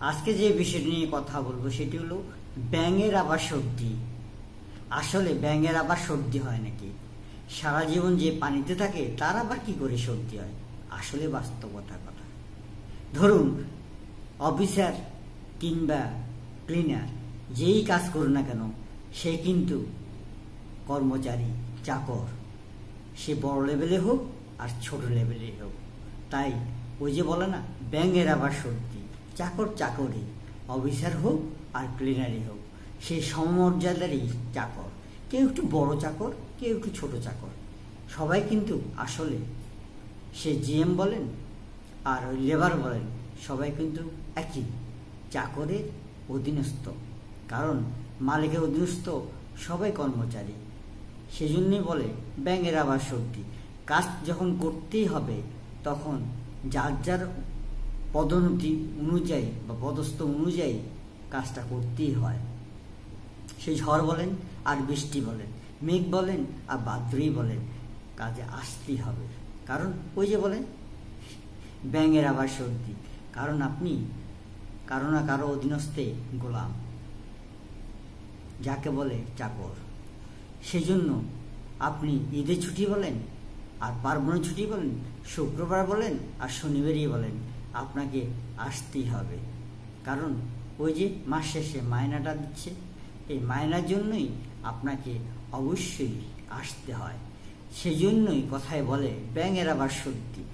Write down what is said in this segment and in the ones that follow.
আজকে যে বিষয়টি নিয়ে কথা বলবো সেটি হলো ব্যাঙের আবার সর্দি। আসলে ব্যাঙের আবার সর্দি হয় নাকি? সারা জীবন যে পানিতে থাকে তার আবার কি করে সর্দি হয়? আসলে বাস্তবতার কথা। ধরুন অফিসার কিংবা ক্লিনার যেই কাজ করুন না কেন, সে কিন্তু কর্মচারী, চাকর, সে বড় লেভেলে হোক আর ছোট লেভেলে হোক। তাই ওই যে বলে না, ব্যাঙের আবার সর্দি। চাকর চাকরই, অফিসার হোক আর ক্লিনারই হোক, সে সমমর্যাদারই চাকর। কেউ একটু বড় চাকর, কেউ একটু ছোট চাকর, সবাই কিন্তু আসলে সে জিএম বলেন আর ওই লেবার বলেন, সবাই কিন্তু একই চাকরের অধীনস্থ। কারণ মালিকের অধীনস্থ সবাই কর্মচারী। সেজন্যই বলে ব্যাঙের আবার সর্দি। কাজ যখন করতেই হবে তখন যার যার পদোন্নতি অনুযায়ী বা পদস্থ অনুযায়ী কাজটা করতেই হয়। সে ঝড় বলেন আর বৃষ্টি বলেন, মেঘ বলেন আর বাদ্রী বলেন, কাজে আসতেই হবে। কারণ ওই যে বলেন ব্যাঙের আবার সর্দি। কারণ আপনি কারো না কারো অধীনস্থে গোলাম, যাকে বলে চাকর। সেজন্য আপনি ঈদের ছুটি বলেন আর পার্বণের ছুটি বলেন, শুক্রবার বলেন আর শনিবারই বলেন, আপনাকে আসতেই হবে। কারণ ওই যে মাস শেষে মায়নাটা দিচ্ছে, এই মায়নার জন্যই আপনাকে অবশ্যই আসতে হয়। সেই জন্যই কথায় বলে ব্যাঙের আবার সর্দি।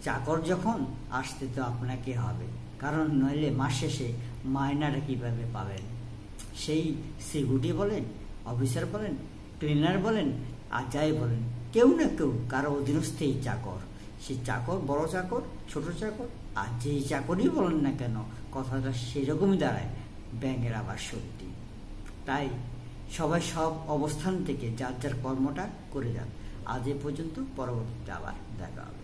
চাকর যখন, আসতে তো আপনাকে হবে। কারণ নইলে মাস শেষে মায়নাটা কীভাবে পাবেন? সেই সিকিউরিটি বলেন, অফিসার বলেন, ক্লিনার বলেন আর যাই বলেন, কেউ না কেউ কারো অধীনস্থেই চাকর। সে চাকর বড় চাকর, ছোট চাকর, আর যেই চাকরই বলেন না কেন, কথাটা সেরকমই দাঁড়ায়, ব্যাঙের আবার সর্দি। তাই সবাই সব অবস্থান থেকে যার যার কর্মটা করে যান। আজ এ পর্যন্ত, পরবর্তীতে আবার দেখা হবে।